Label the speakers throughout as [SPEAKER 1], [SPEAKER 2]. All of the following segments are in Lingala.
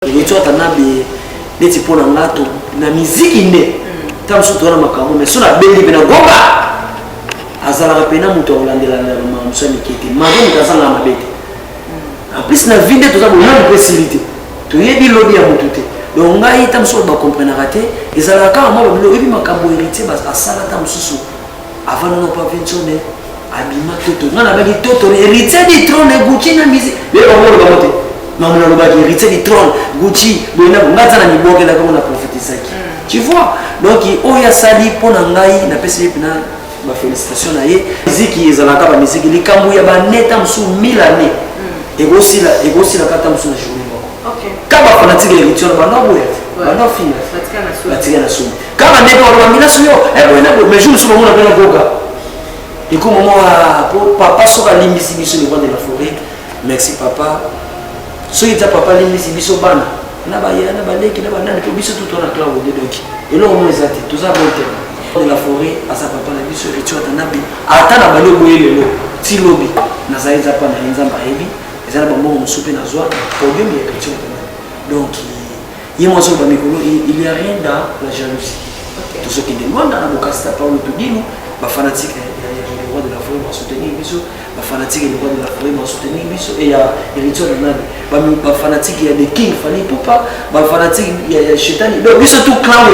[SPEAKER 1] Rituel tanabe neti pona ngato na miziki ne tam so tona makambo mais so na bendi bena gomba azala rapena muto olandela na musani kete mago mutazanga mabete en plus na vinde to za bona possibilité to yebi lobby ya mutute donc ngai tam so ba comprendre raté ezala ka mo lo yebi makambo héritier bas asala tam susu avant no pas ventionner abima toto ngana ba ki toto héritier di trône Gucci na musique le ba mo ba mote maman le bas héritier du trône Gucci boina ngazana ni boke la comme on a prophétisé tu vois donc il y a sali pour ngai na pesi pina ba félicitations na ye musique ezalaka ba musique likambu ya ba neta msu 1000 années et aussi la kata msu na journée OK kaba fanatique le rituel ba no boya ba no fina batika na sou kaba neta ba mina sio boina mais jour sur mona pena boka et comme moi papa soka limbisi biso le roi de la forêt merci papa. So il papa les biso bana na ba ya na ba leki na ba nani ko biso tout on a cloud de donc et là on les a tout ça bon de la forêt à sa papa la biso rituel tanabi ata na ba lo boyele lo ti lobi na zaiza pa na nzamba hebi ezala ba mo musupe na zwa podium ya rituel donc il y a so ba mikolo il y a rien dans la jalousie tout ce qui demande na bokasta Paulo Tudino ba fanatique le roi de la forêt va soutenir biso ba fanatique le roi de la forêt va soutenir biso et il y a rituel nabi ba fanatique il y a des king fali popa ba fanatique il y a chetani donc biso tout clan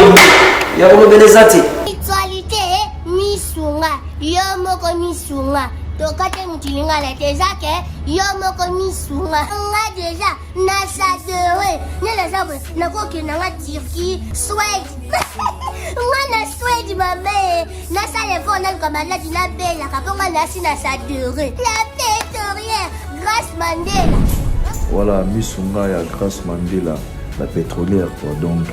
[SPEAKER 1] il y a ko belezati
[SPEAKER 2] ritualité misunga yo moko misunga tokate mutilinga la tezake yo moko misunga nga déjà na sadere ne la sabe na ko ke na Turquie Suède nga na Suède mabe na sale fo na comme na dina bella kaponga na sina sadere la pétrolière Grace Mandela.
[SPEAKER 3] Voilà, misunga ya Grace Mandela la pétrolière quoi. Donc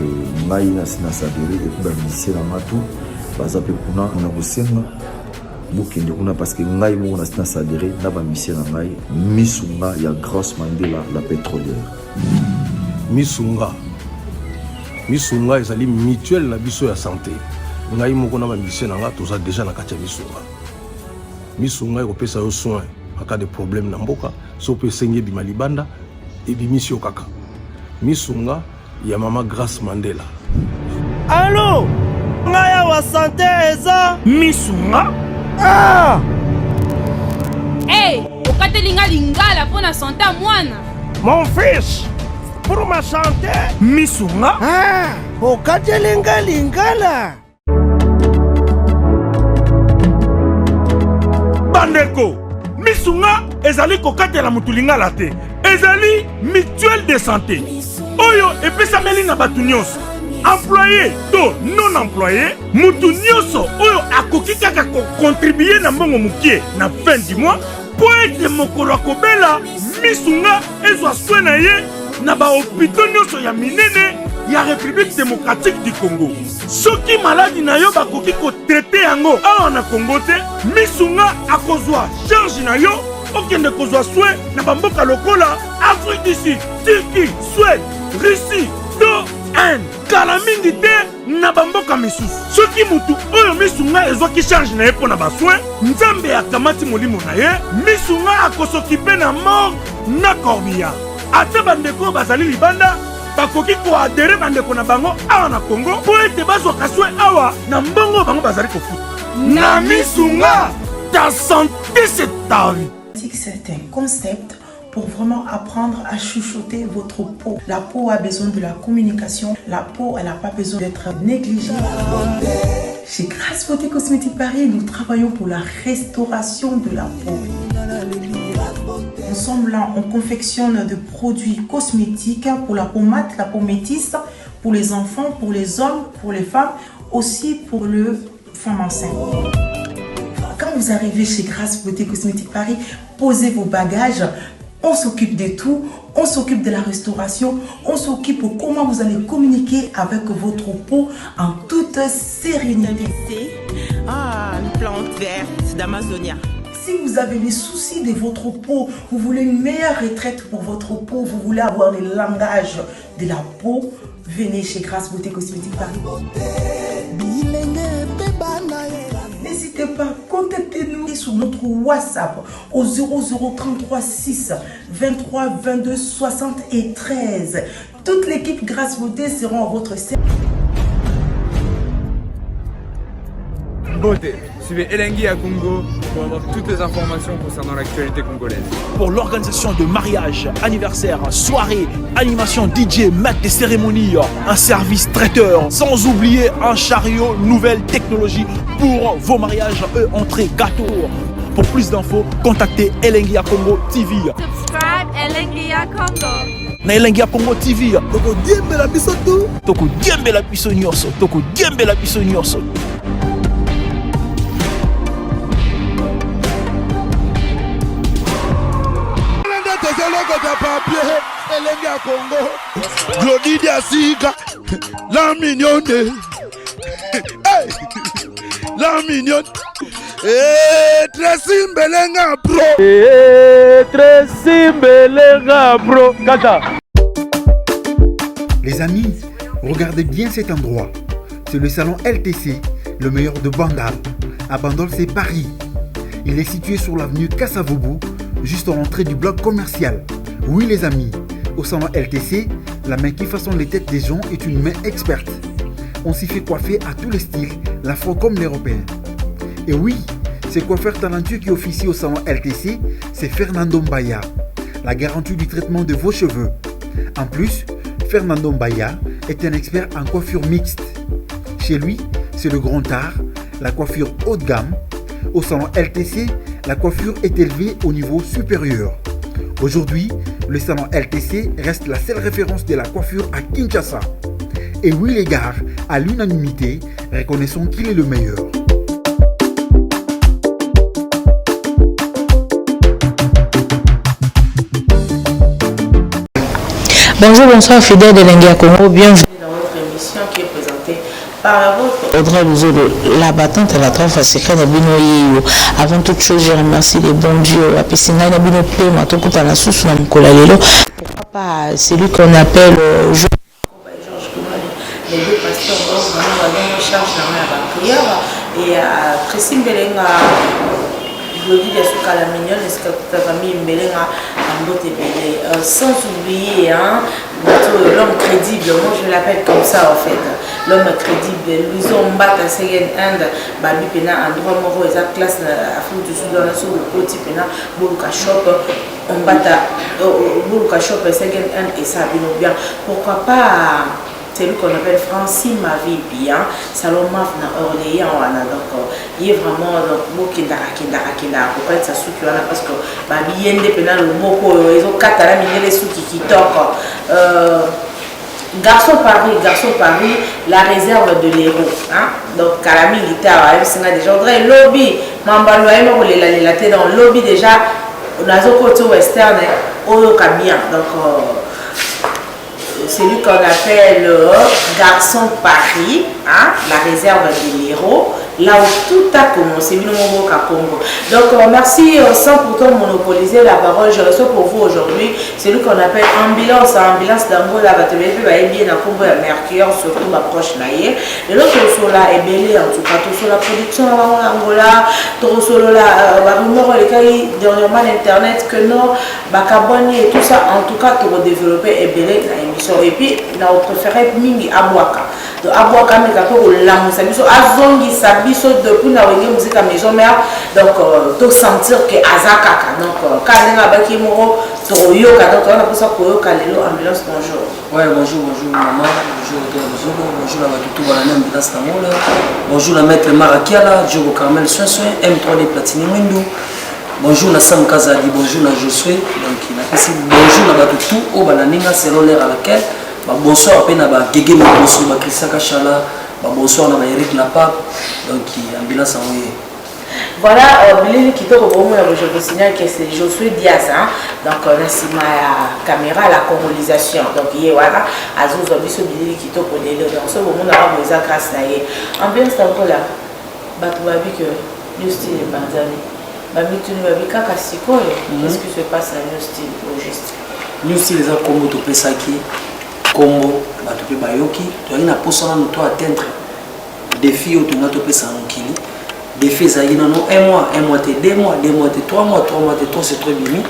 [SPEAKER 3] ngai na sina sadere et puis ba missie na matu baza pe kuna na kosenga bukende kuna parce que ngai mo na sina sadere na ba missie na ngai misunga ya Grace Mandela la pétrolière.
[SPEAKER 4] Misunga ezali mutuelle na biso ya santé. Ngai moko na ba mission na nga toza déjà na kati ya misunga ekopesa yo soin en cas de problème na mboka so pe sengi bima libanda et bimisio kaka. Misunga ya mama Grace Mandela.
[SPEAKER 5] Allô ngaya wa santé eza misunga
[SPEAKER 6] hey okatelinga lingala pona santé mwana
[SPEAKER 5] mon fils pour ma santé misunga okatelinga lingala bandeko misunga ezali kokatela mutulingala te ezali mutuelle de santé oyo epesameli na batu nyonso employé to non employé mutu nyonso oyo akoki kaka kocontribuer na mbongo mukie na fin du mois po ete mokolo akobela misunga ezwa soin na ye na bahôpitaux nyonso ya minene ya République démocratique du Congo. Soki maladi na yo bakoki kotraite yango awa na Congo te misunga akozwa charge na yo okende kozwa soin na bamboka lokola Afrique du Sud, Turquie, Suède, Russie, to Inde. Kala mingi te na bamboka misusu. Soki mutu oyo misunga ezwaki charge na ye mpo na basoin nzambe akamati molimo na ye misunga akosokipe na mort na corbillard. Ata bandeko bazali libanda bakoki koadere bandeko na bango awa na Congo po ete bazwaka soin awa na mbongo bango bazali kofuta na misunga. Ta santé c'est ta vie.
[SPEAKER 7] C'est un concept pour vraiment apprendre à chuchoter votre peau. La peau a besoin de la communication. La peau, elle n'a pas besoin d'être négligée. Chez Grace Beauté Cosmétique Paris, nous travaillons pour la restauration de la peau. Ensemble, là, on confectionne des produits cosmétiques pour la peau mate, la peau métisse, pour les enfants, pour les hommes, pour les femmes, aussi pour les femmes enceintes. Quand vous arrivez chez Grace Beauté Cosmétique Paris, posez vos bagages. On s'occupe de tout, on s'occupe de la restauration, on s'occupe de comment vous allez communiquer avec votre peau en toute sérénité.
[SPEAKER 8] Une plante verte d'Amazonia.
[SPEAKER 7] Si vous avez les soucis de votre peau, vous voulez une meilleure retraite pour votre peau, vous voulez avoir le langage de la peau, venez chez Grace Beauté Cosmétique Paris. N'hésitez pas, contactez-nous sur notre WhatsApp au 0033 6 23 22 73. Toute l'équipe Grâce Beauté seront à votre service.
[SPEAKER 9] Beauté. Suivez Elengi à Congo pour avoir toutes les informations concernant l'actualité congolaise.
[SPEAKER 5] Pour l'organisation de mariage, anniversaire, soirée, animation DJ, maître des cérémonies, un service traiteur, sans oublier un chariot nouvelle technologie pour vos mariages et entrées gâteaux. Pour plus d'infos, contactez Elengi à Congo TV.
[SPEAKER 6] Subscribe Elengi à Congo.
[SPEAKER 5] Na Elengi à Congo TV. Toko diembe la biso tu. Toko diembe la biso nyonso. Toko diembe la biso nyonso.
[SPEAKER 10] Elengi à Congo, Glody Diasiga, la mignonne, hey, la mignonne, et Tracy Mbelenga Pro,
[SPEAKER 5] Tracy Mbelenga Pro, Kata.
[SPEAKER 11] Les amis, regardez bien cet endroit. C'est le salon LTC, le meilleur de Bandal. À Bandal, c'est Paris. Il est situé sur l'avenue Kassavoubou, juste à l'entrée du bloc commercial. Oui les amis, au salon LTC, la main qui façonne les têtes des gens est une main experte. On s'y fait coiffer à tous les styles, l'afro comme l'européen. Et oui, ce coiffeur talentueux qui officie au salon LTC, c'est Fernando Mbaya, la garantie du traitement de vos cheveux. En plus, Fernando Mbaya est un expert en coiffure mixte. Chez lui, c'est le grand art, la coiffure haut de gamme. Au salon LTC, la coiffure est élevée au niveau supérieur. Aujourd'hui, le salon LTC reste la seule référence de la coiffure à Kinshasa. Et oui les gars, à l'unanimité, reconnaissons qu'il est le meilleur.
[SPEAKER 12] Bonjour, bonsoir fidèles d'Elengi à Congo, bienvenue dans votre émission qui est présentée par votre Audrey Luzo, la battante et la trompe secrète de Bino. Avant toute chose, je remercie les bons dieux. À Pessinga, il y a Bino Plé, Matoko Panasous, Namukolalelo. Pourquoi pas celui qu'on appelle Georges Koumali, les deux pasteurs, vraiment en charge dans la prière. Et à Tracy Mbelenga, Glody Diasuka la mignonne, est-ce que ta famille Mbelenga en beauté belle. Sans oublier l'homme crédible, moi je l'appelle comme ça en fait. L'homme crédible, Louison Mbata Segen Inde, Babi Pena, endroit moro, et classe Afrique du Sud, dans la soupe, le petit Pena, Boluka Shop, Mbata, Boluka Shop, Segen Inde, et ça, bien. Pourquoi pas c'est lui qu'on appelle Francine ma vie bien, Salon Maf na Orléans, donc il est vraiment donc Kindara, pourquoi ça soutient parce que Babi Yende Pena, le mot, ils ont quatre à la minée les sous qui toquent. Garçon Paris, la réserve de l'héros. Hein? Donc, Kalami Guitare, déjà, Audrey, lobby, Mambalo, il a été dans le lobby déjà, on a un côté western, Oyo Kabien. Donc, c'est lui qu'on appelle Garçon Paris, hein? La réserve de l'héros. Là où tout a commencé, donc merci sans pourtant monopoliser la parole. Je reçois pour vous aujourd'hui celui qu'on appelle ambulance d'Angola, bien à Combo à Mercure, surtout ma proche naïe. Et l'autre sur la est belé en tout cas, tout sur la production à Angola, tout sur la rumeur dernièrement l'internet que non, Bakaboni et tout ça, en tout cas, pour développer est belé dans l'émission. Et puis, on préféré Mingi Abouaka. Donc, Abouaka, mais pour la Moussabiso, Azongi Sabiso, depuis la musique à maison mère, donc, tout sentir que Azakaka. Donc, quand on a baki moro, Yoka, donc, on a pour ça pour Yoka, ambulance, bonjour.
[SPEAKER 1] Ouais, bonjour maman, bonjour la Batutu, la ambulance Namola, bonjour la maître Marakiala, Djogo Carmel Soin, M3D Platini Windu. Bonjour Nassam Kazali, bonjour na Josué, donc il a fait bonjour na Batutu, au Bananinga, c'est l'heure à laquelle. Bonsoir à peine à Gégé, bonsoir à Christian Kachala, bonsoir à Eric Lapa, donc ambulance envoyée.
[SPEAKER 12] Voilà, Billy qui te reprend, je vous signale que c'est Josué Diaz, hein? Donc on a si ma caméra la congolaisation, donc il y a voilà, Azouz Obiso Billy qui te connaît, donc ce moment on a besoin de grâce à elle. Ambiance encore là, Batouabi que New Style est Banzani, Bamitu Babi Kakasiko, qu'est-ce qui se passe à New Style au juste?
[SPEAKER 1] New Style les a combo to Pesaki, combo, Batupe Bayoki, tu as une apostole à toi atteindre défi au tournoi to Pesanoukili. Des faits à un mois, 2 mois, 2 mois, 3 mois, 3 mois, c'est trop bien.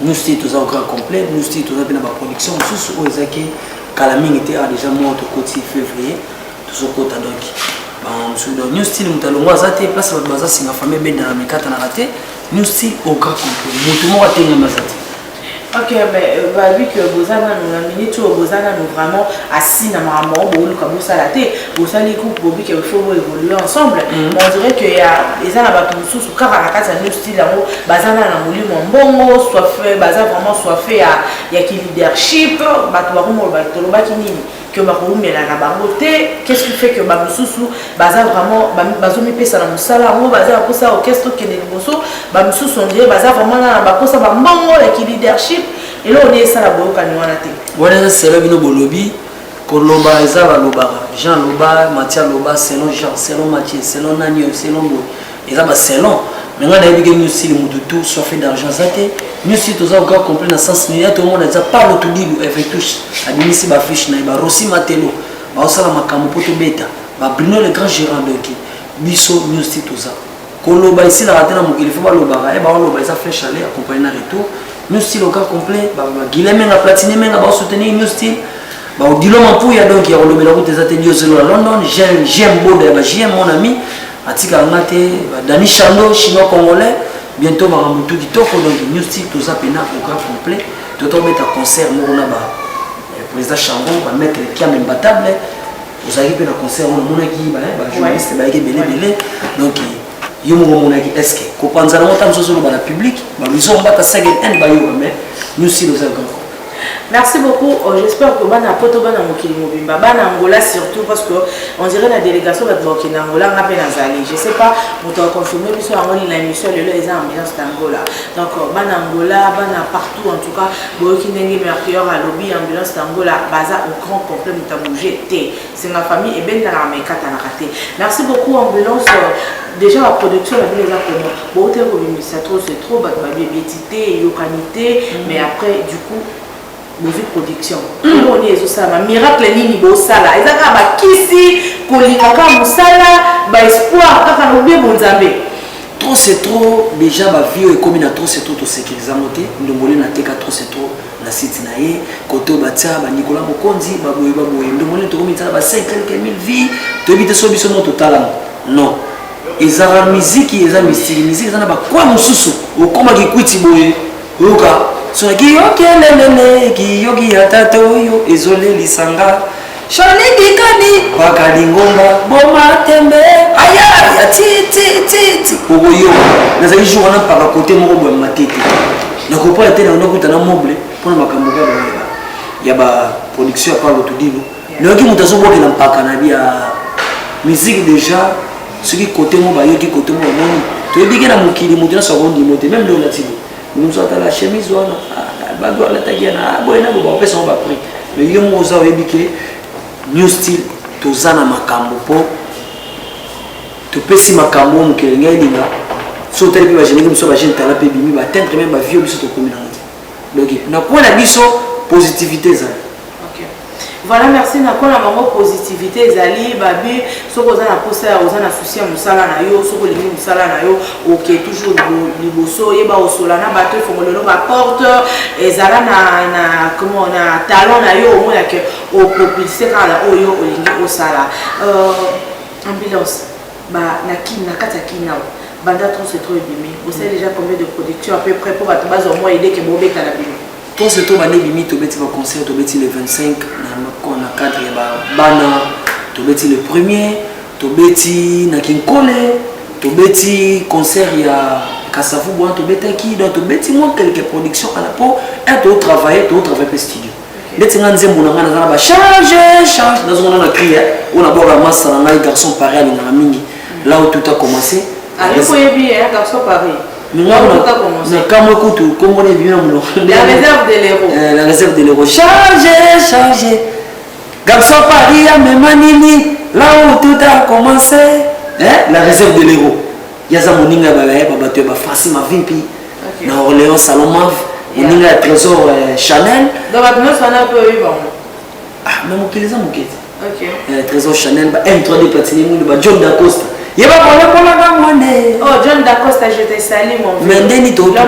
[SPEAKER 1] Nous aussi, tous au grand complet. Nous aussi, tous dans la production. Nous aussi, aux acquis, quand la mine était déjà morte au côté février, tous au côté donc. Nous aussi, nous allons voir ça. Place à base, c'est ma famille bien dans la mécate en raté. Nous aussi, au grand complet. Nous tout le monde a tenu ma zati.
[SPEAKER 12] Ok, mais vu que Bozana nous a mis tout Bozana nous vraiment assis dans ma maman, bon le cabou salaté, Bozana les coupes, Bobby qu'il faut évoluer ensemble. On dirait que y a les gens là-bas tout sous caractère ça nous style là où Bazana n'a voulu mon bongo soit fait, Bazana vraiment soit fait il y a qui leadership, Batouarou mon Batoloba qui nini. Que Bakou mais la beauté, qu'est-ce qui fait que Baboussou Baza vraiment Bazomi pesa na musala, on Baza pour ça orchestre qui est bosso, Baboussou on dirait Baza vraiment na Bako ça va mango qui leadership et là on est ça la boka ni wana te.
[SPEAKER 1] Voilà c'est là bino bolobi Koloba ezala loba Jean Loba, Mathieu Loba, selon Jean, selon Mathieu, selon Nanio, selon Bo. Ezaba selon mais on a eu des aussi le monde tout soit fait d'argent zaté. Nous aussi tous encore compris dans sens ni tout le monde a pas le tout dit avec touche administrer ba fiche na ba Rossi Matelo ba osala makambo poto beta ba Bruno le grand gérant donc biso nous aussi tout ça Koloba ici la raté na mokili faut ba loba e ba loba ça flèche aller accompagner na retour nous aussi le cas complet ba Guilherme na platine menga ba soutenir nous aussi ba odilo mampuya donc ya loba la route des ateliers à London j'aime Boda ba j'aime mon ami Atika Ngate Dani Chando chinois congolais bientôt Maramutu Kitoko donc nous aussi tout ça pena au grand complet tout on met un concert morona ba président Chambon va mettre les cam imbattable vous avez fait un concert on mona qui ba journaliste ba belé donc yo mona qui est-ce que ko panza na motam so ba la public ba ils ont battu 5 N ba yo mais nous aussi nous avons.
[SPEAKER 12] Merci beaucoup. J'espère que Bana Poto Bana Mokili Mobimba Bana Angola surtout parce que on dirait la délégation va être en Angola on a peine à aller. Je sais pas on t'a confirmé mais sur Angola l'émission le les ambiance d'Angola. Donc Bana Angola Bana partout en tout cas Boki Nengi Mercure à lobby ambulance d'Angola baza au grand complet muta bouger T. C'est ma famille et ben dans la mécate à raté. Merci beaucoup ambulance. Déjà la production la ville exactement. Bon c'est trop bah biétité yokanité mais après du coup mauvaise production. On est ça miracle nini bo sala. Ezaka ba kisi kolingaka musala ba espoir kaka no bien bonzambe.
[SPEAKER 1] Trop c'est trop déjà ba vie et comme na trop c'est trop to sécuriser moté ndongole na teka trop c'est trop na site na ye koto batia ba Nicolas Mokonzi ba boye ndongole to komita ba 5 quelques mille vies to bité so biso no total non ezara musique eza musique eza na ba kwa mususu okoma ki kwiti boye yoka Soki yokelelele ki yogi atata oyo ezole lisanga Shani kikani wakadi ngomba boma tembe aya ya ti oyo naza iju wana paka kote moko boye matete na kopa ete na kuta na mobile pona makambo ka ya ba production par le tudino noki mutazo boke na mpaka na bia musique déjà ce qui côté mo ba yoki côté mo moni to ebike na mukili mutuna seconde moté même le latino nous avons la chemise wana bago la tagiana boyena bo pesa on va prix mais yo mo za ebike new style tozana makambo po to pesi makambo mo kelenga linga so tele pe ba jeune comme so ba jeune tala pe bimi ba tendre même ba vieux biso to komina donc na point la biso positivité ça.
[SPEAKER 12] Voilà, merci Nako la maman positivité Zali babi soko za na posa oza na souci ya musala na yo soko lingi musala na yo OK toujours liboso yeba osola na bato fongolelo ba porte ezala na comment na talent na yo au moins que au propulser kala oyo olingi osala ambulance ba na kata kina banda trop c'est trop ebimi vous savez déjà combien de productions à peu près pour battre base au moins aider que bobeta la bino.
[SPEAKER 1] Tout ce temps bané bimi to beti ba concert to beti le 25 na cadre ya bana to beti le premier to beti na Kinkole to beti concert ya Kasavu bon to beti qui donc to beti moi quelques productions à la peau et to travailler pe studio beti nganze mbona ngana za ba charge dans on a crié on a bora massa na garçon pareil na mingi là où tout a commencé
[SPEAKER 12] il faut bien garçon pareil.
[SPEAKER 1] La réserve de l'euro. Chargé. Garçon Paris à Memanini, là où tout a commencé. La réserve de l'euro. Il y a ça, mon ninga babato, facile ma vimpi. Na Orléans Salomon, mon ninga trésor Chanel.
[SPEAKER 12] Dans votre note, on a peu eu bon.
[SPEAKER 1] Ah, mais mon plaisir, mon quête. Trésor Chanel, M3D Platinum, John Dacosta. Il va parler pour la gamme.
[SPEAKER 12] Oh, John Dacosta, je te salue, mon vieux.
[SPEAKER 1] Mais Ndeni,
[SPEAKER 12] l'homme, en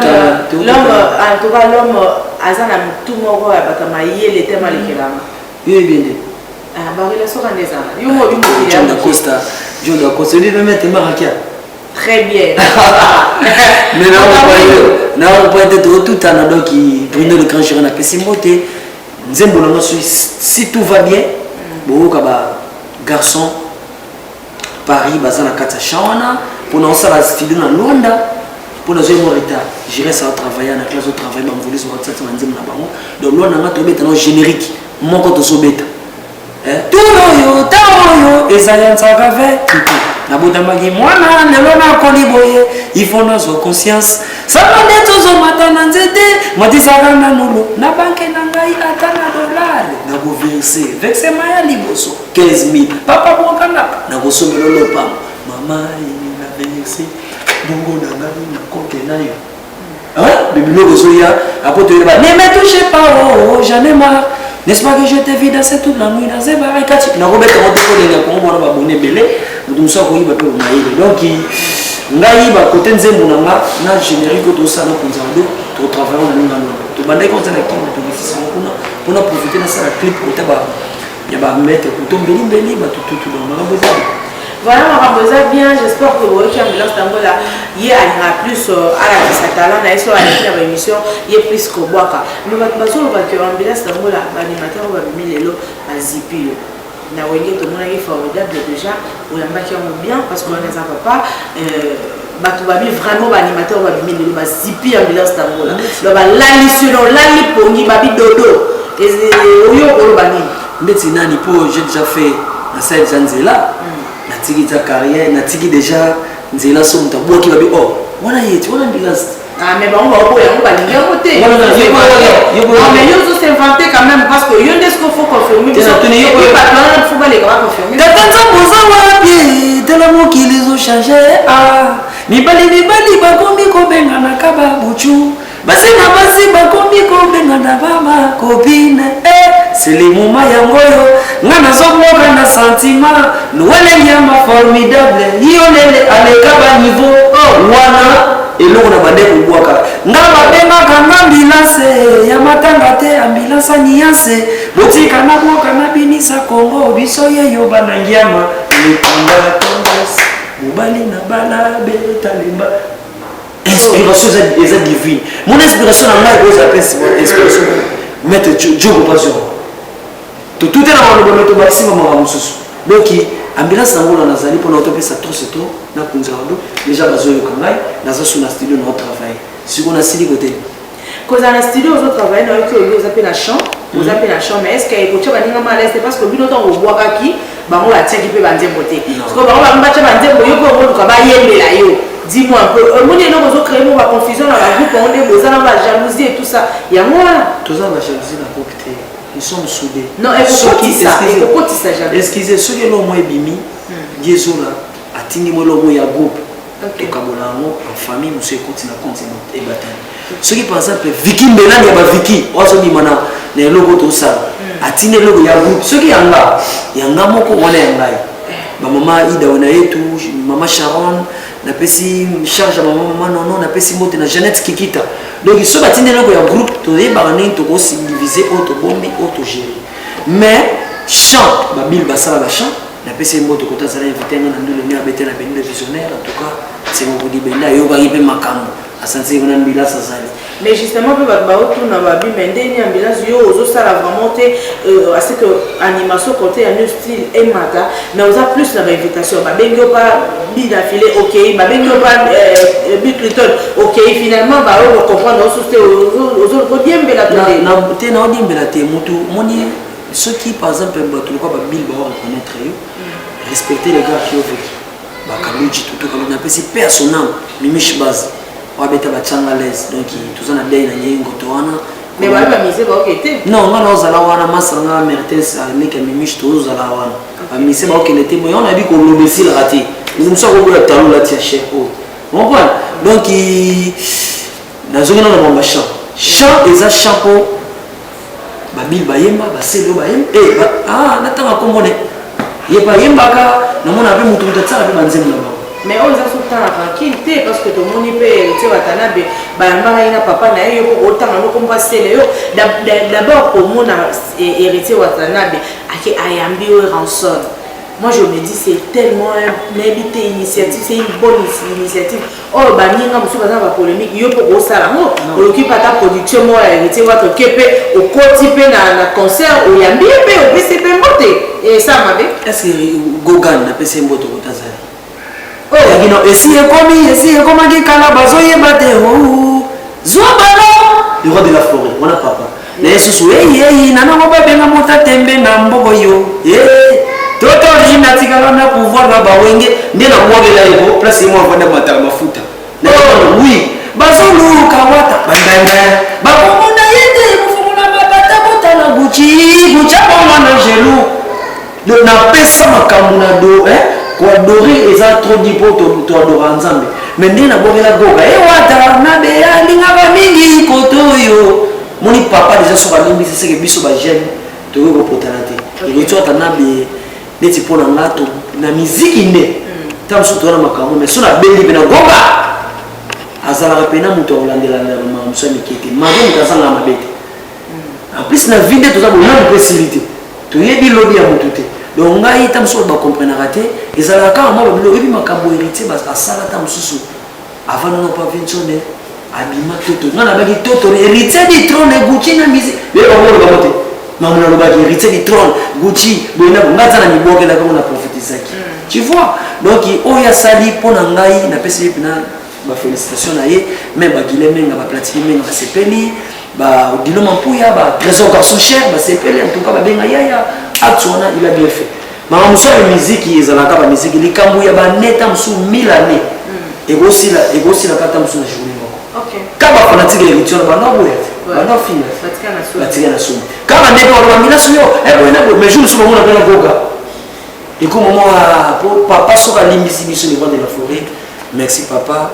[SPEAKER 12] tout cas, l'homme, Azana, tout le monde, il est tellement l'équivalent.
[SPEAKER 1] Oui, bien dit.
[SPEAKER 12] Ah, bah, il a sauvé des ans.
[SPEAKER 1] John Dacosta, lui, il va mettre Marakia.
[SPEAKER 12] Très bien.
[SPEAKER 1] Mais là, on peut être tout un ado qui brûle le grand gérant à Pessimoté. Si tout va bien, bon, garçon, Paris, Bazana Kata Shawana, pour nous, ça va se filer dans Luanda, pour nous, j'ai mon retard. J'irai ça travailler dans la classe de travail, je vais vous dire que je vais donc, Luanda, on va un générique. Mon compte au bêta. Tout le temps, et ça y est, ça va faire. Nabudamagi mwana nelona koliboye ifona zo conscience sabane tozo matana nzete matisakana nulo na banke nangai atana dollar na go verser verser maya liboso 15,000 papa bokana na go somelo lopa mama ini na verser bongo nangai na koke nayo bibilo go soya apoto yeba ne me touchez pas oh j'en ai marre. N'est-ce pas que je t'ai vu danser toute la nuit dans ces barricades? Je n'ai pas de temps pour les abonnés belé. Nous sommes en train de maïr. Donc, ngai ba côté nzembo nanga na générique to ça na konzando to travailler na ngalo. To bandai konza na kimu to bifisa kuna profiter na ça clip ko taba ya ba mettre ko to mbeli ba tout dans la boza.
[SPEAKER 12] Voilà, on a bien. J'espère que vous avez ambulance dans là. Il y a plus à la Satala, on a sur la émission, il y a plus qu'au Boaka. Nous allons passer au ambulance dans là. L'animateur va venir le lot à Zipi. On a vu tout le monde est formidable déjà. On a marqué bien parce qu'on ne savait pas. Vraiment, l'animateur va venir le lot à Zipi ambulance dans là. Donc là, l'issue, là, l'iponi, babi dodo. Et au lieu de l'obani.
[SPEAKER 1] Mais c'est nani pour j'ai déjà fait la scène Zanzela. Natiki ta carrière, natiki déjà nzela so mtabua ki babi oh wana yeti wana ambulance
[SPEAKER 12] ah mais bon on va linga côté non mais yo so s'inventer quand même parce que yo ndesco faut confirmer parce que yo pas faut pas les confirmer
[SPEAKER 1] tatanza boza wapi tela mokili zo changer ah mibali bakomi ko benga na kaba buchu basi na basi bakomi ko benga na baba copine c'est les moments yangoyo ngana zokoka na sentiment noele nyama formidable yolele alekaba niveau wana eloko na bande kubwaka ngaba benga kanga ambulance ya matanga te ambulance niance botika na boka na binisa Kongo biso yeyo banangiama lekunda tongas mobali na bala betalemba inspiration est divine mon inspiration en moi est inspiration mettre Dieu au passion tout est dans le bon maximum à mususu donc ambulance nango na nazali pour notre pesa trop c'est trop na kunzado déjà bazoyo kangai naza sur na studio na travail si on a sili côté
[SPEAKER 12] cause na studio on travaille na que vous appelez la chambre vous appelez la chambre mais est-ce que il faut baninga malaise parce que bino temps au bois kaki bango la tien qui peut banze beauté parce que bango ba mbacha banze boyo ko ko ba yembela yo dis-moi un peu mon eno bozo créer mo ba confusion na ba groupe on est bozana ba jalousie et tout ça ya moi
[SPEAKER 1] tout ça la jalousie na cocktail. Ils sont soudés.
[SPEAKER 12] Non, il faut ça.
[SPEAKER 1] Excusez, ceux qui l'ont moins bimi, Diezola, a tingé moi l'homme ya groupe. Donc Kabolamo en famille, monsieur continue à continuer et bataille. Ceux qui par exemple Vicky Mbena ya ba Vicky, ozo bimana na logo to ça. A tingé logo ya groupe. Ceux qui yanga moko wana yangai. Ba mama Ida wana yetu, mama Sharon, na pesi charge mama non na pesi mote na Jeannette Kikita. Donc ils sont bâtis dans le groupe, tous les barnés sont aussi divisés, auto-bombi, auto-gérés. Mais chant, Babil Bassala la chant, la PC Moto Kota Zala invité à nous le nez à la béni visionnaire, en tout cas, c'est mon body benda, yo va y aller macam, à sentir qu'on a une bila ça.
[SPEAKER 12] Mais justement, pour Baotou na Babi Mende, ni ambulance yo ozo ça la vraiment à ce que animation côté un style et mata, mais on a plus la invitation. Babengo pas bi d'affilée, ok, babengo pas but Clinton, ok, finalement bah on comprend dans ce aux bien bela télé.
[SPEAKER 1] Na beauté na bien bela télé, moni ceux qui par exemple tout le quoi Babil ba reconnaître yo, respecter les gars qui ont vécu. Ba kaluji tout comme on appelle c'est personnel, mimish base. Wabeta bachanga les donc tout ça na dei na nyengo to wana
[SPEAKER 12] mais ba mise ba okete
[SPEAKER 1] non ngalo zala wana masanga mertes almeka mimish to zala wana ba mise ba okete mo on a dit qu'on l'obéit la raté nous sommes au talon la tia chef on comprend donc na zongana na bomba chant eza chapeau ba bil ba yemba ba selo ba yem natanga komone ye ba yemba ka na mona be mutu mutatsala be banzemi na ba
[SPEAKER 12] mais on a tout temps tranquille parce que tout le monde peut hériter Watanabe na papa na yo autant no comme passer yo d'abord pour mon hériter Watanabe ake ayambi o rançon. Moi je me dis c'est tellement une initiative, c'est une bonne initiative. Oh baninga musu baza ba polémique yo pour osala mo occupe ta production mo hériter votre kepe au quotidien na concert o yambi pe o pese pe mbote et ça mabe
[SPEAKER 1] est-ce que Gogan na pese mbote ko tazali oh yakino esi ekomi kala bazoyeba te zwa balo le roi de la forêt mona papa na yesusu nana mo babenga mota tembe na mboko yo toto origine atikala na pouvoir na bawenge nde na mwabela yebo place mo avanda matala mafuta na oui bazoluka wata bandanga bakomona yete mufumuna mabata botala gucci bongo na gelu donc na pesa makambo na do ko adorer eza trop dipo to adorer nzambe mais nde na bongela goga wata na be alinga ba mingi koto yo moni papa déjà so ba limbi c'est que biso ba jeune to ko potana te et to atana be neti pona ngato na miziki nde tamso to na makambo mais so na bendi na goga azala pena muto olandela na mamusa mikete mari mutazanga mabete en plus na vinde to za bona possibilité to yebi lobi ya mututé donc ngai tamso ba comprendre raté ezala ka mo ba lobi makambo héritier ba asala tamsusu avant non pas vincone abima toto ngana ba ki toto héritier du trône Gucci na musique be ba mo ba moté maman le bas héritier du trône Gucci bona ngaza na miboke la comme on a prophétisé tu vois donc oya sali pona ngai na pesi pina ba félicitations na ye mais ba gilemenga ba platine menga sepeli ba dino mampuya ba trésor garçon cher ba sepeli en tout cas ba benga yaya atona il a bien fait maman muso ya musique ezalaka ba musique likambu ya ba neta musu 1000 années egosi la kata musu na journée moko OK kaba fanatique héritier ba no boya ba no fina batika na sumu kama ndeko wa mina suyo mais je me suis vraiment appelé goga et comme moi papa soka limbisi biso le roi de la forêt merci papa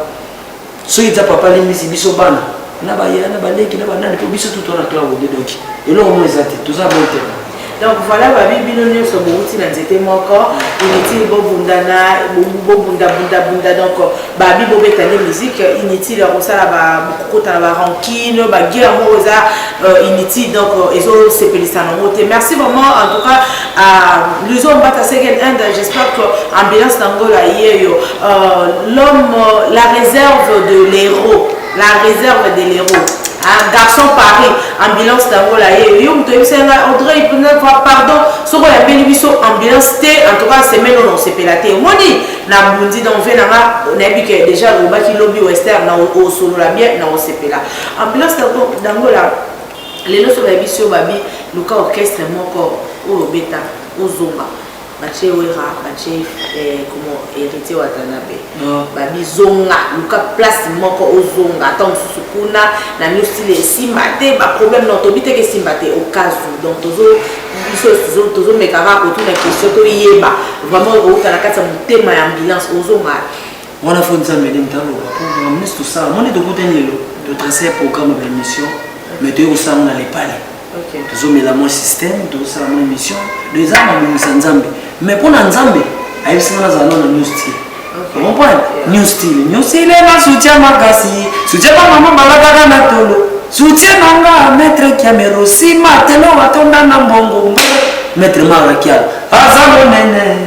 [SPEAKER 1] so ita papa limbisi biso bana na ba yana ba leki na ba nani po biso tout on a cloud donc et là on les a tout ça bon terme.
[SPEAKER 12] Donc voilà, babi bilonio so bouti na nzete moko, inutile bobundana, bobunda donc babi bobetane musique inutile rosala ba bukota ba rankine, ba guerre moza inutile donc ezo sepelisa na moté. Merci vraiment en tout cas à Luzo Mbata Second Hand, j'espère que ambulance d'Angola yeyo l'homme la réserve de l'héros, la réserve de l'héros. Un garçon Paris, ambulance d'Angola, Audrey, pardon, ce qu'on appelle ambulance, en tout cas, c'est maintenant on s'est pélaté. On dit, na bundi dans Venama, on a vu que déjà le baki lobby western, au solo la bien, on s'est péla. Ambulance d'Angola, les noms sur la mission babi, le cas orchestre moko, au bêta, au zomba. Bache wera, bache comment héritier Watanabe. Babi zonga, luka place moko o zonga, tant susukuna, na mi style simbate, ba problème non tobite que simbate au cas où donc tozo mekara autour de question to yeba. Vraiment au kana kata mutema ya ambulance o zonga.
[SPEAKER 1] Wana fonza medem talo pour ministre tout ça. Mon est de goûter de tracer programme de l'émission, mais de ça on allait pas. OK. Tozo mela mon système, de ça mon émission, des armes mon sanzambe. Mais pour Nzambe, il y a un new style. Vous comprenez? New style. New style, il soutien Makasi. Soutien maman Balagara Natolo. Soutien Nanga, maître Kiamero. Si Matelo Watonda Nambongo. Maître Marakial. Azalo Nene.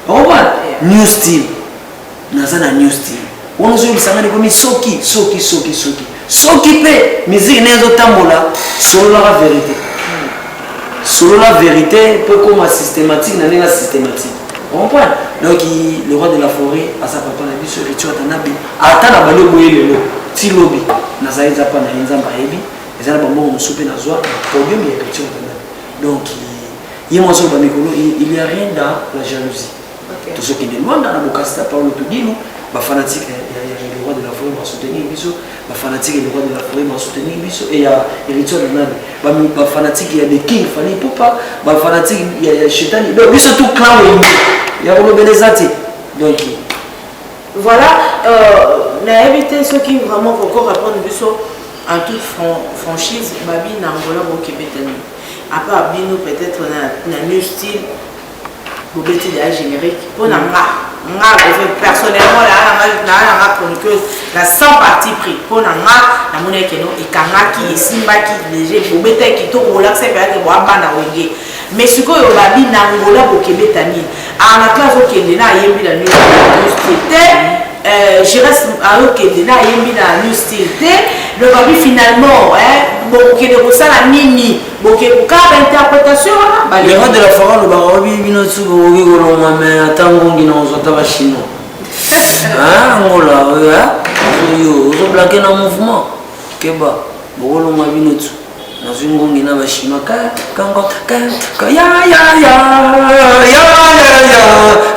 [SPEAKER 1] Vous comprenez? New style. Nazana new style. On nous dit que Soki. Soki pe. Musique Nezo Tambola. Solo la vérité. Selon la vérité, peu comme systématique, n'a pas systématique. On comprend? Donc, le roi de la forêt, à sa papa, la vie sur Richard Tanabi, attend la balle au bout si lobby, n'a pas été pas dans un baby, et ça n'a pas bon souper dans zoa, podium et Richard Tanabi. Donc, il y a a rien dans la jalousie. Tout ce qui est loin dans la bocasta, par le tout dit, nous, fanatique, le roi de la forêt va soutenir Biso, fanatique, le roi de la forêt va soutenir Biso, et il y a Richard Tanabi. Fanatique, il y a des kings, Fanny Poupa, fanatique, il y a Chetani. Donc, Biso tout clan, il y a le Benezati. Donc,
[SPEAKER 12] voilà, on a évité ceux qui vraiment encore répondre Biso en toute franchise, Babi Nangola au Québec. À part Bino, peut-être on a un new style, pour bêter des génériques, pour Nanga.
[SPEAKER 13] personnellement la chroniqueuse la 100 parti pris pour na mona keno ekangaki esimbaki léger bobeta ki to relaxer pe ko abana wenge mais sikoyo babi na ngola bokebetani ana classe okende na yembi la je reste à okende na yembi na new style le babi finalement bokende ko sala nini bokende ka interprétation
[SPEAKER 1] les rois de la forêt le barobi bino tsu boki ko mais atango ngina ozota ba chinois ngola yo zo blaguer na mouvement keba bolo mabino tsu na zungongi na ba chinois kango ya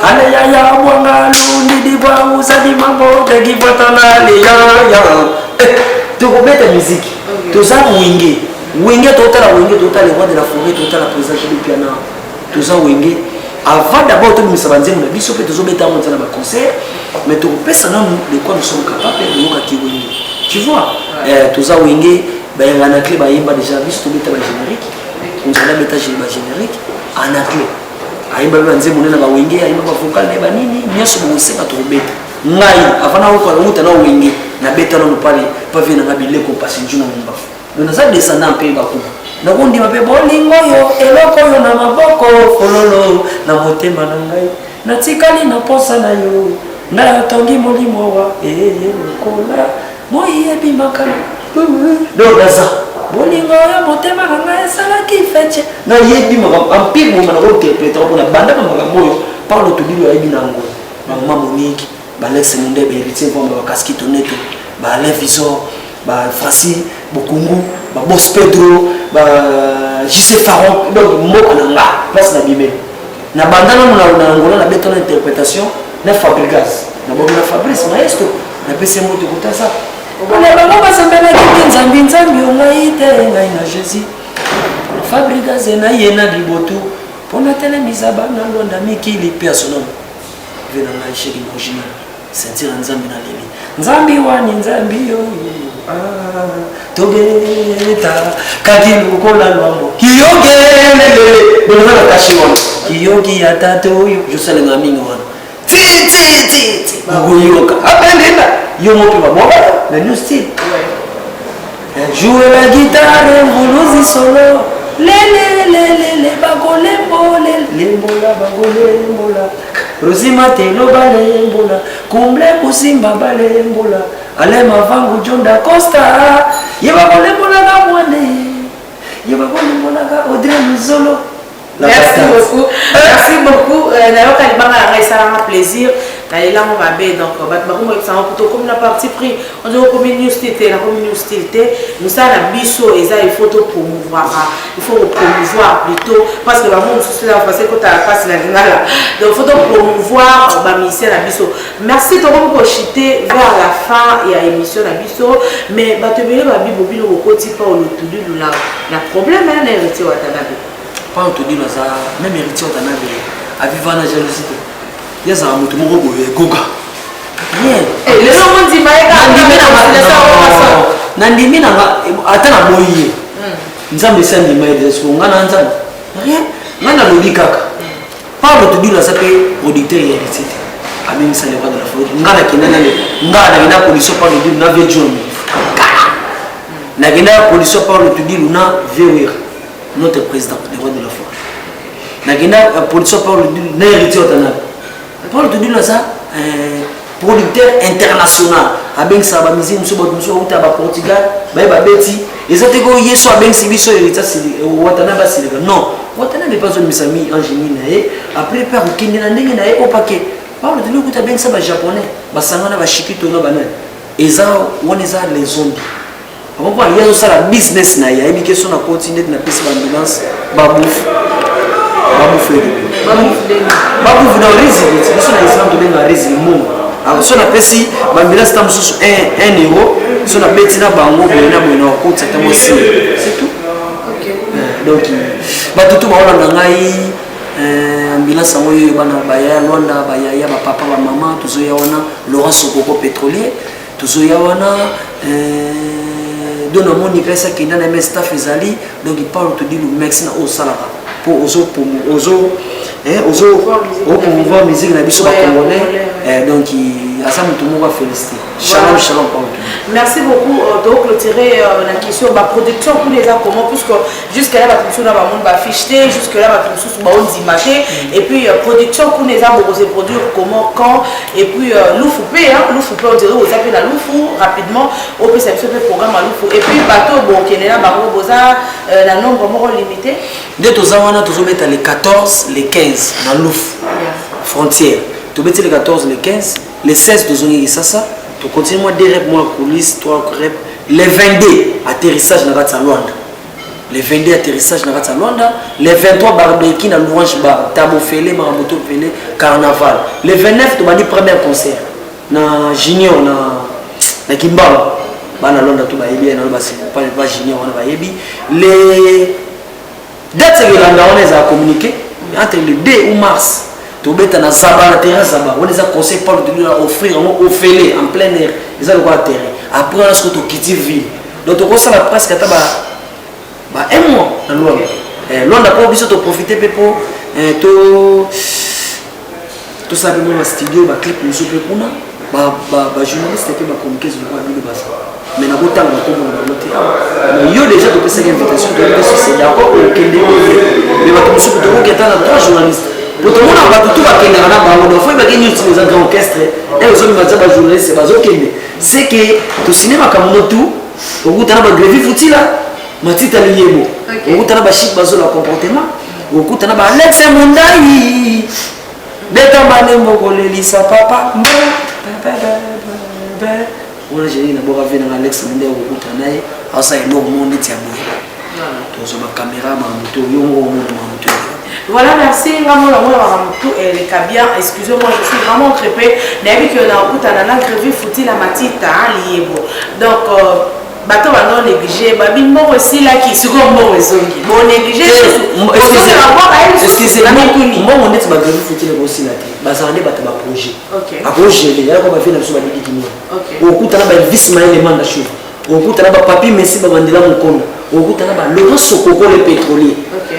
[SPEAKER 1] ale ya bwanga lundi di bwa usadi mambo de gibotana le ya to kubeta musique to za wenge total les rois de la forêt total la présence du piano to za wenge avant d'abord tout nous savons dire biso peut toujours mettre en scène un concert mais tu peux ça non de quoi nous sommes capables de nous wenge tu vois to za wenge ben on a clé ba yimba déjà biso to mettre ba générique on a mettre ba générique en a clé ayimba banze munena ba wenge ayimba ba vocal ne ba nini nyaso bo seka to beta ngai afana ko la muta na wenge na beta no pale pa vina ngabile ko pasi njuna mumba donc ça descendant pe ba ko na kundi mape bolingo yo eloko yo na maboko fololo na motema na ngai na tikali na posa na yo na tongi molimo wa kola moi ebi makala donc ça bolingo yo motema na ngai sala ki feche na yebi makala ampire mo na ko interpréter ko na banda makambo yo parle to bilo ebi na ngo mama Monique ba Alex Munde ba héritier pour ba Kaskito Neto ba Alain Viso ba Francis Bokungu ba Boss Pedro ba JC Faron donc moko nanga place na bimé na bandana na ngola na beton interprétation na Fabregas na bobo na Fabrice maestro na pese moto kutasa ona ba ngoma sambela kinzambi nzambi ongaite ngai na Jésus Fabregas na yena dibotu pona tele mizabana londa mikili personnel vena na sheki mojina sentir nzambi na leli nzambi wani nzambi yo togeta kakilu kola lwambo kiyogele bonana kashiwa kiyogi ya tatu yo josale ngaminga wana ti bagoyoka apendela yo mope baboka na new style jouer la guitare mbuluzi solo le bagolembo lembola bagolembola Rosima telo balembola kumble kusimba balembola alema vangu Jonda Costa yeba balembola na mwane yeba balembola ga Audrey Muzolo.
[SPEAKER 13] Merci beaucoup nayoka libanga na ça un plaisir d'aller là on va bien donc bakumo ça plutôt comme la partie pris on dit comme une hostilité la comme une hostilité nous ça la biso et ça il faut promouvoir plutôt parce que la monde c'est là parce que tu as passé la ngala donc il faut promouvoir ba mission la biso merci to comme chiter vers la fin et à émission la biso mais ba te bele ba bibo bino ko ti pa o lutudu la problème hein héritier watanabe
[SPEAKER 1] pas entendu dans ça même héritier watanabe a vivre na jalousie yeza mutu moko boye goga
[SPEAKER 13] eh les gens dit maeka
[SPEAKER 1] nandimi na ata na boye nzambe sandi maide so ngana nzambe rien ngana lobi kaka parle to dire ça que auditeur héritier a même ça les rois de la forêt ngana kinana ngana police par le dire na vie John na gina police par le dire na vie notre président des rois de la forêt na gina police par le dire na héritier otana Paul te dit là ça producteur international avec ça ba musique muso uta ba Portugal ba beti ezate ko yeso avec sibiso héritier watana ba sile non watana n'est pas un misami en génie nae après père kindi na ndenge nae au paquet Paul te dit uta avec ça ba japonais ba sangana ba shikito no bana eza woneza les zombies on voit il y a ça la business na ya ebike so na continent na pesa ambulance ba bouffe babu na riziki biso na Islam to benga riziki mungu so na pesi bambila sta mususu 1 euro so na beti na bango bena bena ko tsata mo c'est tout OK donc batutu ba ona ngai ambulance ngoyo bana baya Lwanda baya ya ba papa ba mama tuzoya wana Laurent Sokoko pétrolier tuzoya wana dona moni pesa kinda na staff ezali donc il parle to dire le mec na au salaka pour ozo promouvoir musique na biso congolais donc asa mutu moko félicité. Shalom shalom.
[SPEAKER 13] Merci beaucoup. Donc clôturer la question la production pour les comment puisque jusqu'à là la production là va monde va ficheter jusque là la production va on dimacher et puis production pour les arbres se produire comment quand et puis l'oufoupé on dirait vous appelez la loufou rapidement au peut ça peut programme à loufou et puis bateau bon qui est là ba boza la nombre mort limité
[SPEAKER 1] dès tous wana tous mettre les 14 les 15 dans louf frontière tu mettre les 14 les 15 les 16 tous on ça tu continues moi des rêves moi coulisses toi rêves les 22 atterrissage dans la Luanda les 22 atterrissage dans la Luanda les 23 barbecue dans louange bar tabo félé maramoto félé carnaval les 29 tu m'as dit premier concert na junior na Kimbala bana Luanda tu ba yebi na ba junior on ba yebi les dates que Luanda on les a communiqué entre le 2 ou mars tu beta na Zaba na terrain Zaba on les a conseillé pas de lui offrir au félé en plein air ils ont quoi terrain après on a ce que tu quittes ville donc on ça la presque ta ba un mois dans Luanda Luanda pas obligé de profiter pour tout ça dans studio ba clip nous peu kuna ba journaliste qui ba communiquer sur le de base mais na bota ba comme na moté mais yo déjà de cette invitation de c'est d'accord au Kenya mais ba comme sur tout qui est dans 3 journalistes pour tout le monde va tout va Kenya na ba on faut ba gagner sur les grands orchestres et aux hommes ba journalistes c'est ba zo Kenya c'est que tout cinéma comme nous tout au bout na ba grève fouti là matita liyebo au bout na ba chic bazo la comportement au bout na ba Alex Mundai beta manembo kolelisa papa on a géré d'abord avec Alex Mundai au bout na nae asa énormément de tiabo tozo ba caméra ma moto yongo ma moto.
[SPEAKER 13] Voilà, merci. Les Kabia, excusez-moi, je suis vraiment crépée. N'avez que la route à la grève fouti la matita liebo. Donc, bateau va non négliger. Babine mort aussi là qui se rend mort aussi. Bon négliger.
[SPEAKER 1] Excusez-moi, moi on est ma grève fouti la aussi là. Bazarné bateau ma projet. Ok. À projet, il y a quoi faire dans ce babine qui nous. Ok. Au coup t'as la vis maïle manda chou. Au coup t'as la papi merci babandela mon con. Au coup t'as la Laurent Sokoko le pétrolier. Ok.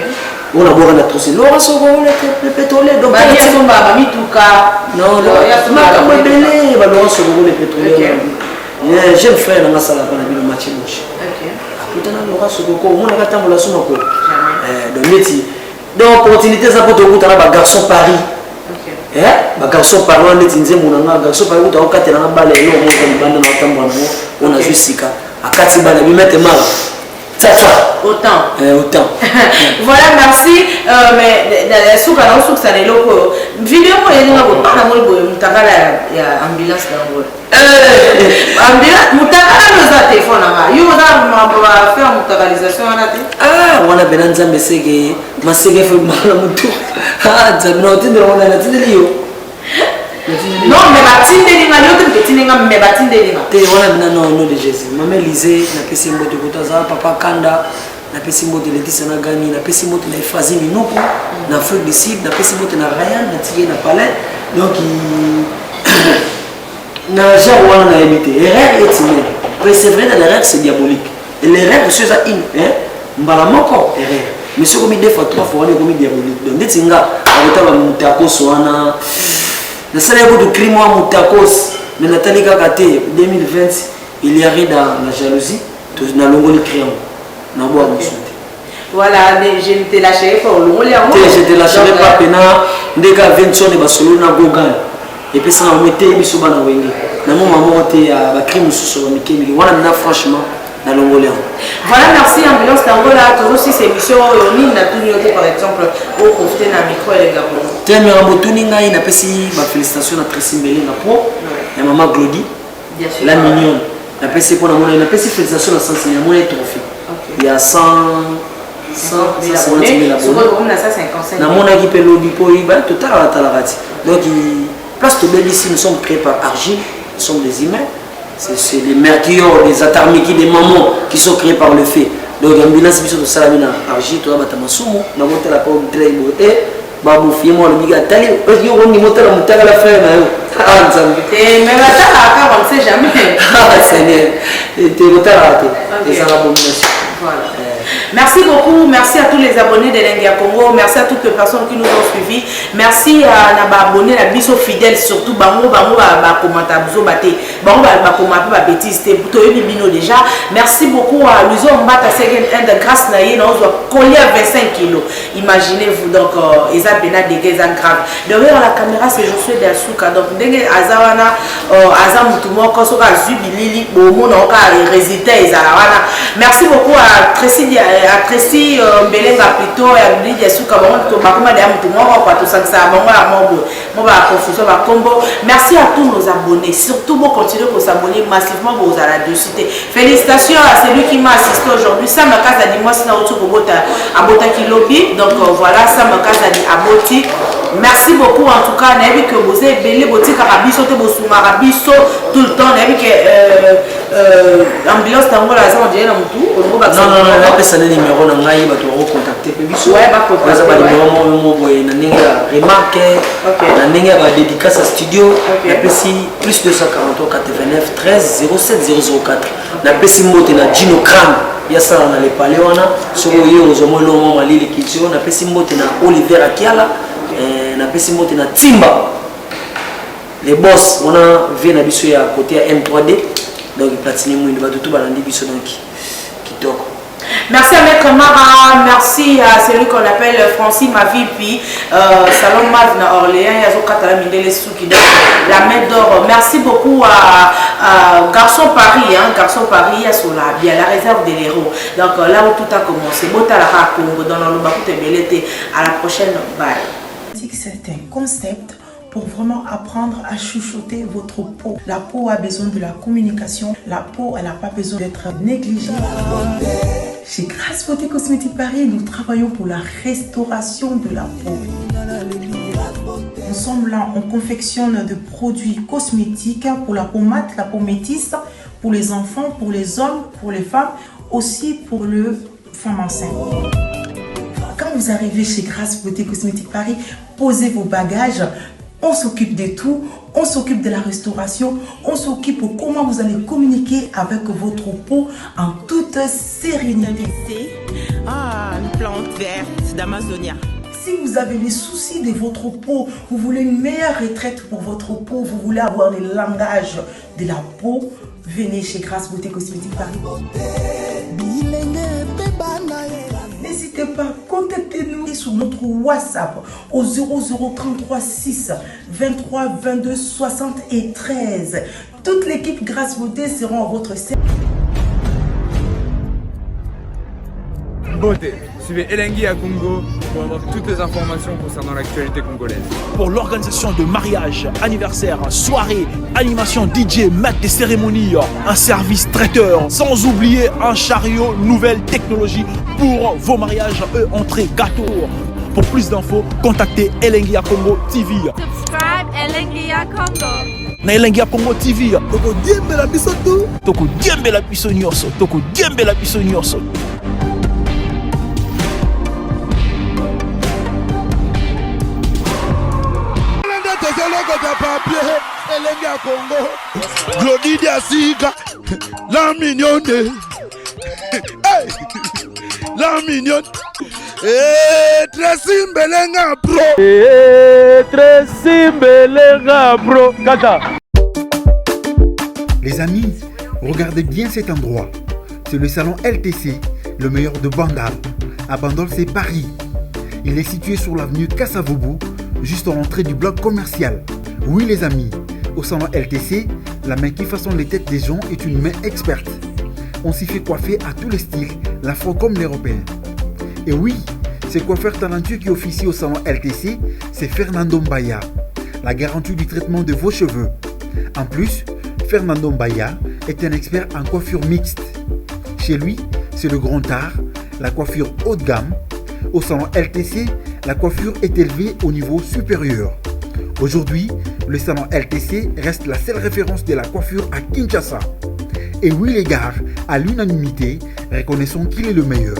[SPEAKER 1] On a beau rendre trop Laurent Sokoko le pétrolier donc
[SPEAKER 13] bah il y a son baba mituka
[SPEAKER 1] non il y a ma belé bah Laurent Sokoko le pétrolier j'ai le frère dans la salle dans le match moche OK après dans Laurent Sokoko on a gata mola suma ko donc métier donc opportunité ça pour te goûter là garçon Paris OK ba garçon Paris on est nzé monanga garçon Paris on a katela na balle yo mo ko banda na tambo on a juste sika akati balle bi mettre mal
[SPEAKER 13] autant.
[SPEAKER 1] Voilà,
[SPEAKER 13] merci. Mais la soupe à la soupe, ça n'est pas vidéo pour les gens qui ont ambulance dans ambulance, mutakala nos téléphone là. Yo va faire mutakalisation
[SPEAKER 1] ah, on a besoin de mesege, masege fait mal mutu. Ah, ça nous dit de on a la télé yo.
[SPEAKER 13] Non, mais batine de linga, l'autre petit linga, mais batine de linga.
[SPEAKER 1] Te wana bina non de Jésus. Maman Lisée, na pesi mbote kotaza, papa Kanda, na pesi mbote Laetitia na Gani, na pesi mbote na Efazi Minoko, na Afrique du Sud, na pesi mbote na Ryan, na Tiye na Palais. Donc na genre wana na habité. Erreur est humaine. Persévérer dans l'erreur c'est diabolique. Et l'erreur c'est ça mbala moko erreur. Mais si comme 2 fois 3 fois on est comme diabolique. Donc ndetinga abota ba mutako soana le salaire de crime à Moutakos, mais Nathalie Kakate, 2020, il y a dans la jalousie, tout na longo ni créant, na bois monsoute.
[SPEAKER 13] Voilà, je ne te lâcherai pas au long les amours.
[SPEAKER 1] Je te lâcherai pas pena, ndeka 20 sur les basolo na gogan. Et puis ça on mettait biso bana wenge. Na mon maman était à crime sous sur mikemi. Voilà na franchement na longo les.
[SPEAKER 13] Voilà, merci ambulance Tangola, toujours aussi ces missions on a tout par exemple au profiter na micro et les gars.
[SPEAKER 1] Tellement Ramotuni ngai na pesi ma félicitations à Tracy Mbele na pro et maman Glody la mignonne na pesi pour na mona na pesi félicitations à Sansi na mona trophée il y a 100 abonnés na mona qui peut lobby pour il va total à talarati donc place de belle ici nous sommes créés par argile nous sommes des humains c'est les mercure des atarmiki des mamans qui sont créés par le fait donc ambulance biso to salamina argile to batama sumo na monter la pomme très beau et babu fimo le biga tali yo ngi motala mutaka la frère na yo ah nzambe
[SPEAKER 13] mais bataka on sait jamais
[SPEAKER 1] ah Seigneur te motala te c'est ça l'abomination
[SPEAKER 13] voilà Merci beaucoup, merci à tous les abonnés de Lengia Congo, merci à toutes les personnes qui nous ont suivis, merci à nos abonnés, la biso fidèles, surtout bango commentaire biso baté, bango commentaire ba bêtise té to bino déjà. Merci beaucoup à Luzo Mbata second hand grâce na yé na ozo coller à 25 kg. Imaginez-vous donc eza bena dégâts grave. Derrière la caméra c'est Josué Dasuka donc ndenge azawana azamutu moko soka zubilili bomo na oka résultat ezalawana. Merci beaucoup à Tracy Mbelenga plutôt à Lydia Suka bango bakoma de mutu moko kwa to sakisa bango la mobo la confusion ba combo. Merci à tous nos abonnés, surtout vous continuez pour s'abonner massivement aux à la cité. Félicitations à celui qui m'a assisté aujourd'hui. Ça m'a casse à moi c'est na autour pour à Botaki Lobby. Donc voilà, ça m'a casse à Boti. Merci beaucoup en tout cas. N'avez que vous avez belé Boti Karabiso te Bosuma Rabiso tout le temps. N'avez que ambulance tango la ça on dirait na mutu.
[SPEAKER 1] Non, là personne n'a numéro na ngai ba to recontacter pe biso.
[SPEAKER 13] Ouais, ba contacter.
[SPEAKER 1] Ba numéro mo boy na ninga remarque. Na ninga ba dédicace à studio. Na pesi plus 243 89 13 07 004. Na pesi mbote na Gino Kram. Ya ça na le palais wana. So yo ozomo lo mo malili kitio na pesi mbote na Oliver Akiala. Na pesi mbote na Timba. Les boss on a vu na biso ya côté à M3D. Donc Platini Mouine va tout balandi biso donc kitoko.
[SPEAKER 13] Merci à Maître Mara, merci à celui qu'on appelle Francis Mavipi, Salon Mav na Orléans, Yazo Katala Mindele Souki, la main d'or. Merci beaucoup à Garçon Paris, Garçon Paris, Yasola, bien la réserve des héros. Donc là où tout a commencé, Bota la Rakongo, dans le Bakoute Belete, à la prochaine, bye.
[SPEAKER 7] C'est un concept pour vraiment apprendre à chuchoter votre peau. La peau a besoin de la communication. La peau, elle n'a pas besoin d'être négligée. Chez Grâce Beauté Cosmétique Paris, nous travaillons pour la restauration de la peau. Nous sommes là, on confectionne des produits cosmétiques pour la peau mate, la peau métisse, pour les enfants, pour les hommes, pour les femmes, aussi pour les femmes enceintes. Quand vous arrivez chez Grâce Beauté Cosmétique Paris, posez vos bagages. On s'occupe de tout, on s'occupe de la restauration, on s'occupe de comment vous allez communiquer avec votre peau en toute sérénité.
[SPEAKER 8] Une plante verte d'Amazonia.
[SPEAKER 7] Si vous avez les soucis de votre peau, vous voulez une meilleure retraite pour votre peau, vous voulez avoir le langage de la peau, venez chez Grâce Beauté Cosmétique Paris. N'hésitez pas, contactez-nous sur notre WhatsApp au 0033 6 23 22 73. Toute l'équipe Grâce Beauté sera à votre service.
[SPEAKER 9] Beauté. Suivez Elengi à Congo pour avoir toutes les informations concernant l'actualité congolaise.
[SPEAKER 5] Pour l'organisation de mariage, anniversaire, soirée, animation DJ, maître des cérémonies, un service traiteur, sans oublier un chariot nouvelle technologie pour vos mariages, entrée, gâteau. Pour plus d'infos, contactez Elengi à Congo TV.
[SPEAKER 6] Subscribe Elengi à Congo.
[SPEAKER 5] Na Elengi à Congo TV. Toko diembe la biso tout. Toko diembe la biso nyonso. Toko diembe la biso nyonso.
[SPEAKER 10] Elengi à Congo, Glody Diasika, la mignonne, hey, la mignonne, Tracy Mbelenga Pro,
[SPEAKER 5] Tracy Mbelenga Pro, Kata.
[SPEAKER 11] Les amis, regardez bien cet endroit. C'est le salon LTC, le meilleur de Bandal. À Bandol, c'est Paris. Il est situé sur l'avenue Kassavoubou, juste à l'entrée du bloc commercial. Oui les amis, au salon LTC, la main qui façonne les têtes des gens est une main experte. On s'y fait coiffer à tous les styles, l'afro comme l'européen. Et oui, ce coiffeur talentueux qui officie au salon LTC, c'est Fernando Mbaya, la garantie du traitement de vos cheveux. En plus, Fernando Mbaya est un expert en coiffure mixte. Chez lui, c'est le grand art, la coiffure haut de gamme. Au salon LTC, la coiffure est élevée au niveau supérieur. Aujourd'hui, le salon LTC reste la seule référence de la coiffure à Kinshasa. Et oui les gars, à l'unanimité, reconnaissons qu'il est le meilleur.